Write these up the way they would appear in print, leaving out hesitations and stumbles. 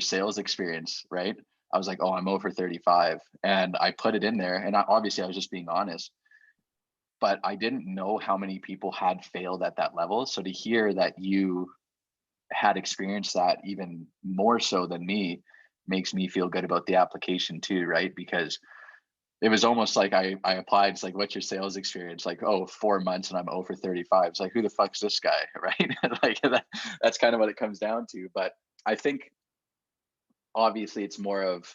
sales experience, right? I was like, oh, I'm over 35. And I put it in there. And obviously, I was just being honest, but I didn't know how many people had failed at that level. So to hear that you had experienced that even more so than me makes me feel good about the application too, right? Because it was almost like I applied. It's like, what's your sales experience? Like, oh, 4 months and I'm over 35. It's like, who the fuck's this guy, right? Like that's kind of what it comes down to. But I think obviously it's more of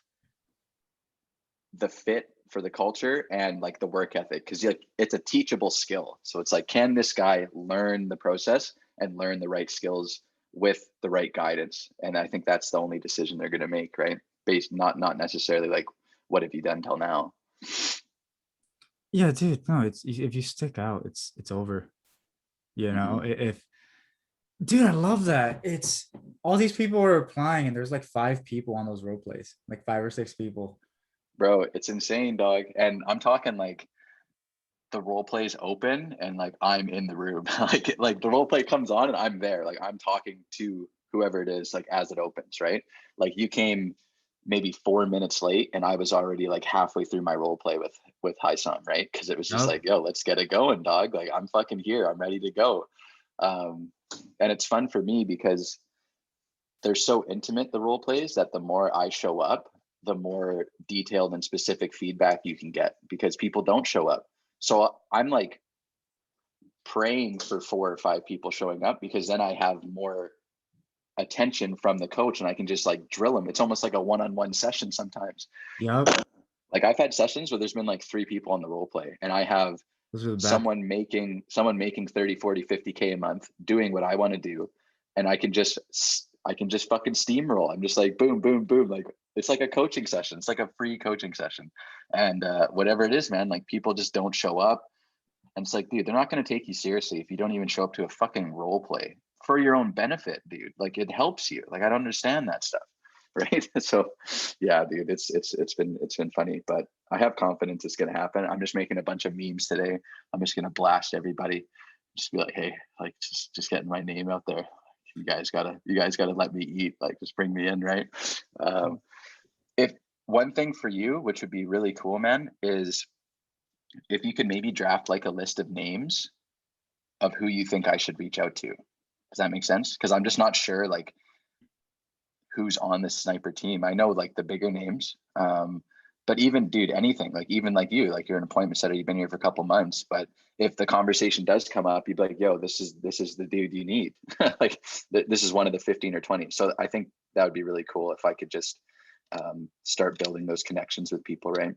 the fit for the culture and like the work ethic, because like it's a teachable skill. So it's like, can this guy learn the process and learn the right skills with the right guidance? And I think that's the only decision they're going to make, right? Based not necessarily like, what have you done till now? Yeah, dude. No, it's if you stick out, it's over. You know, Mm-hmm. if dude, I love that. It's all these people are applying, and there's like 5 people on those role plays, like 5 or 6 people. Bro, it's insane, dog. And I'm talking like the role plays open and like I'm in the room. Like the role play comes on and I'm there. Like I'm talking to whoever it is, like as it opens, right? Like you came maybe 4 minutes late and I was already like halfway through my role play with Haisam, right? Because it was just Yep. like, yo, let's get it going, dog. Like I'm fucking here. I'm ready to go. Um, and it's fun for me because they're so intimate, the role plays, that the more I show up, the more detailed and specific feedback you can get because people don't show up. So I'm like praying for 4 or 5 people showing up because then I have more attention from the coach and I can just like drill them. It's almost like a one-on-one session sometimes. Yep. Like I've had sessions where there's been like 3 people on the role play and I have Those are the best. someone making 30, 40, 50K a month doing what I want to do. And I can just fucking steamroll. I'm just like boom, boom, boom. Like it's like a coaching session. It's like a free coaching session. And whatever it is, man, like people just don't show up. And it's like, dude, they're not going to take you seriously if you don't even show up to a fucking role play for your own benefit, dude. Like it helps you. Like I don't understand that stuff. Right. So yeah, dude, it's been funny, but I have confidence it's gonna happen. I'm just making a bunch of memes today. I'm just gonna blast everybody. Just be like, hey, like just getting my name out there. You guys gotta let me eat. Like just bring me in, right? Um, if one thing for you, which would be really cool, man, is if you could maybe draft like a list of names of who you think I should reach out to. Does that make sense? Because I'm just not sure like who's on this sniper team. I know like the bigger names, but even dude, anything like even like you, like you're an appointment setter, you've been here for a couple months. But if the conversation does come up, you'd be like, "Yo, this is the dude you need." Like this is one of the 15 or 20. So I think that would be really cool if I could just start building those connections with people, right?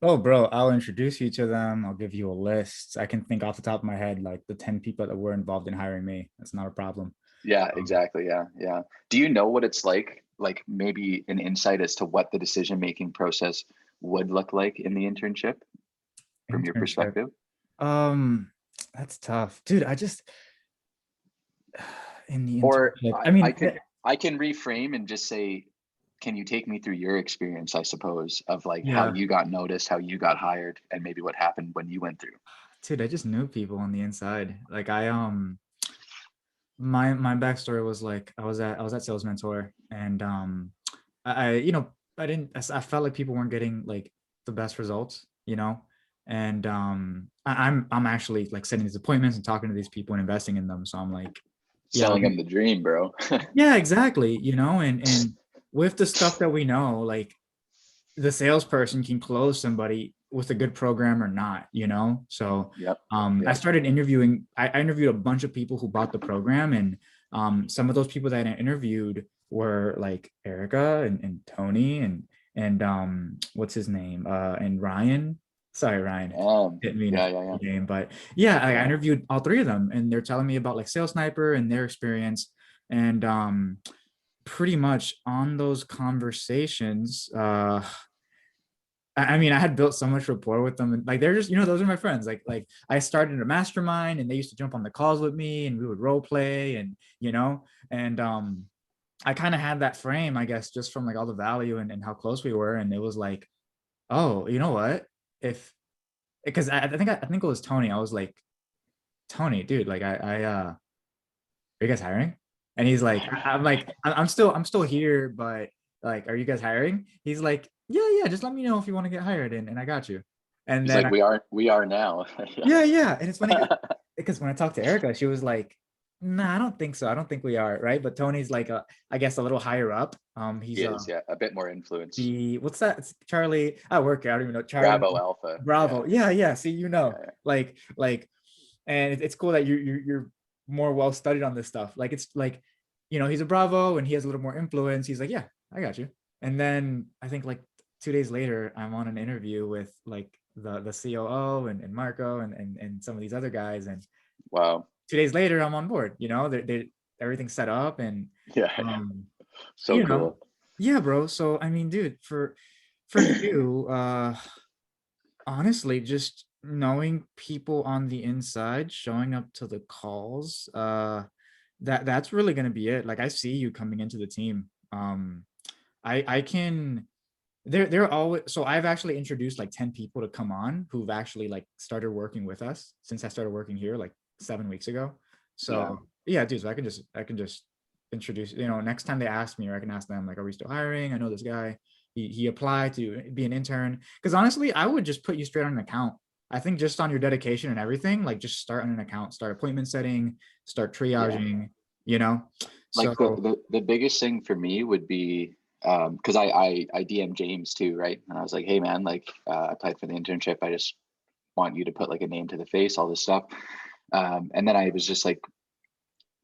Oh, bro, I'll introduce you to them. I'll give you a list. I can think off the top of my head like the 10 people that were involved in hiring me. That's not a problem. Yeah, Um, exactly. Yeah, yeah. Do you know what it's like? Like maybe an insight as to what the decision making process would look like in the internship from your Internship. perspective? Um, that's tough, dude. I just in the Or internship. I, I I mean, can I can reframe and just say, can you take me through your experience, I suppose, of like how yeah, you got noticed, how you got hired, and maybe what happened when you went through? dude. I just knew people on the inside. Like my backstory was like I was at Sales Mentor, and I didn't I felt like people weren't getting like the best results, and I'm actually like setting these appointments and talking to these people and investing in them. So I'm like, yeah, Selling them the dream, bro. yeah, exactly, and with the stuff that we know, like the salesperson can close somebody with a good program or not, So Yep. I Yep. started interviewing. I interviewed a bunch of people who bought the program, and some of those people that I interviewed were like Erica and Tony and what's his name and Ryan. Sorry, Ryan. Didn't mean to Yeah, forget yeah, yeah. your name, but yeah, I Yeah. interviewed all 3 of them, and they're telling me about like Sales Sniper and their experience, and pretty much on those conversations, I mean, I had built so much rapport with them, and like they're just, those are my friends. Like I started a mastermind, and they used to jump on the calls with me, and we would role play, and and I kind of had that frame, I guess, just from like all the value and how close we were, and it was like, oh, you know what? If because I think it was Tony. I was like, Tony, dude, like are you guys hiring? And he's like, I'm like, I'm still here, but like, are you guys hiring? He's like, yeah, just let me know if you want to get hired, and I got you. And He's then like, we are now. yeah, and it's funny because when I talked to Erica, she was like, "Nah, I don't think so. I don't think we are, right?" But Tony's like, I guess a little higher up. He He's is, yeah, a bit more influence. the what's that? It's Charlie. I work. I don't even know Charlie. Bravo Alpha. Bravo. Yeah. See, Yeah. and it's cool that you're more well studied on this stuff. Like it's like, he's a Bravo and he has a little more influence. He's like, yeah, I got you. And then I think like 2 days later, I'm on an interview with like the COO and Marco and some of these other guys. And Wow. 2 days later, I'm on board. They everything's set up and Yeah. um, So cool. yeah, bro. So I mean, dude, for you, honestly, just knowing people on the inside showing up to the calls, that's really going to be it. Like I see you coming into the team. I can, they're always, so I've actually introduced like 10 people to come on who've actually like started working with us since I started working here like 7 weeks ago. So yeah, dude, so I can just introduce, next time they ask me, or I can ask them like, are we still hiring? I know this guy. He applied to be an intern. Because honestly, I would just put you straight on an account. I think just on your dedication and everything, like just start on an account, start appointment setting, start triaging, you know. Like So the biggest thing for me would be, because I DM James too, right? And I was like, hey man, like I applied for the internship. I just want you to put like a name to the face, all this stuff. And then I was just like,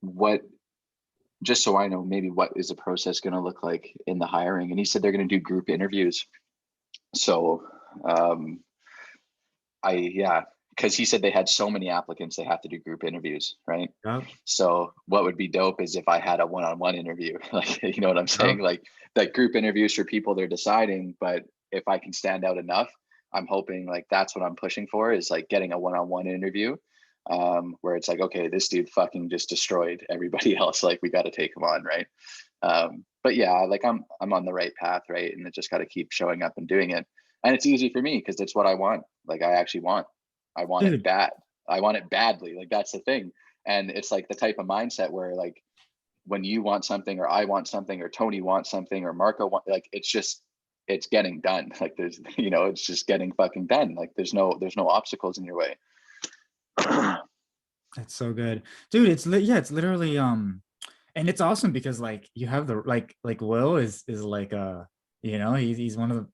what, just so I know maybe what is the process going to look like in the hiring. And he said they're going to do group interviews. So yeah, because he said they had so many applicants, they have to do group interviews, right? yeah, So what would be dope is if I had a one-on-one interview, like, you know what I'm yeah. saying? Like group interviews for people they're deciding, but if I can stand out enough, I'm hoping like that's what I'm pushing for, is like getting a one-on-one interview, where it's like, okay, this dude fucking just destroyed everybody else. Like we got to take him on, right? But yeah, like I'm on the right path, right? And I just got to keep showing up and doing it. And it's easy for me because it's what I want. Like I actually want. I want it Dude, bad. I want it badly. Like that's the thing. And it's like the type of mindset where like when you want something or I want something or Tony wants something or Marco like it's getting done. Like there's it's just getting fucking done. Like there's no obstacles in your way. that's so good, dude. It's literally and it's awesome because like you have the like Will is like he's one of the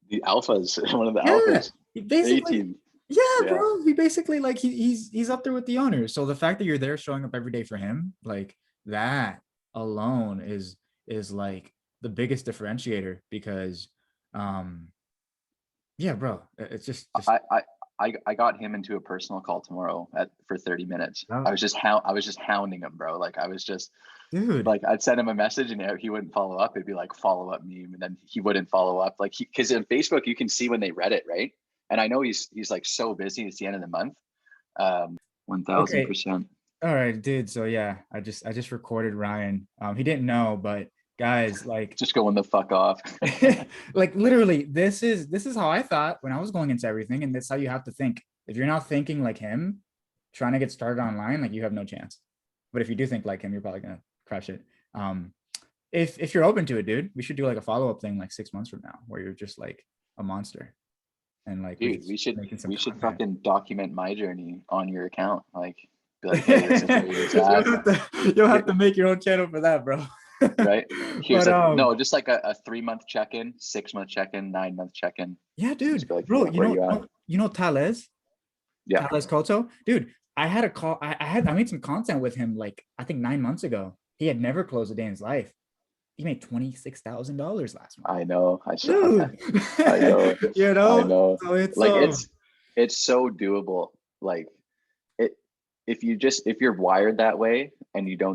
The alphas, one of the yeah alphas. he A basically team. yeah Yeah. bro, he basically like he's up there with the owners. So the fact that you're there showing up every day for him, like that alone is like the biggest differentiator because um yeah bro, it's just I got him into a personal call tomorrow for 30 minutes. oh, I was just hounding him, bro. Like I was just dude. like I'd send him a message and he wouldn't follow up. It'd be like follow up meme, and then he wouldn't follow up. Like because in Facebook you can see when they read it, right? And I know he's like so busy. It's the end of the month. Okay. 1000%. All right, dude. So yeah, I just recorded Ryan. He didn't know, but guys, like Just going the fuck off. like literally, this is how I thought when I was going into everything, and that's how you have to think. If you're not thinking like him, trying to get started online, like you have no chance. But if you do think like him, you're probably gonna crush it. If you're open to it, dude, we should do like a follow-up thing like 6 months from now, where you're just like a monster, and like we're Dude, just we should making some content. fucking document my journey on your account. Like be like, hey, this is where he was at. You'll have to make your own channel for that, bro. Right? Here's But no, just like a 3-month check-in, 6-month check-in, 9-month check-in. yeah, Just dude, be like, bro, where you at? Thales, Yeah. Thales Koto, dude. I had a call. I made some content with him like I think 9 months ago. He had never closed a day in his life. He made $26,000 last month. I know. I saw that. Dude. I know. I know. So it's Like it's so doable. Like it if you're wired that way and you don't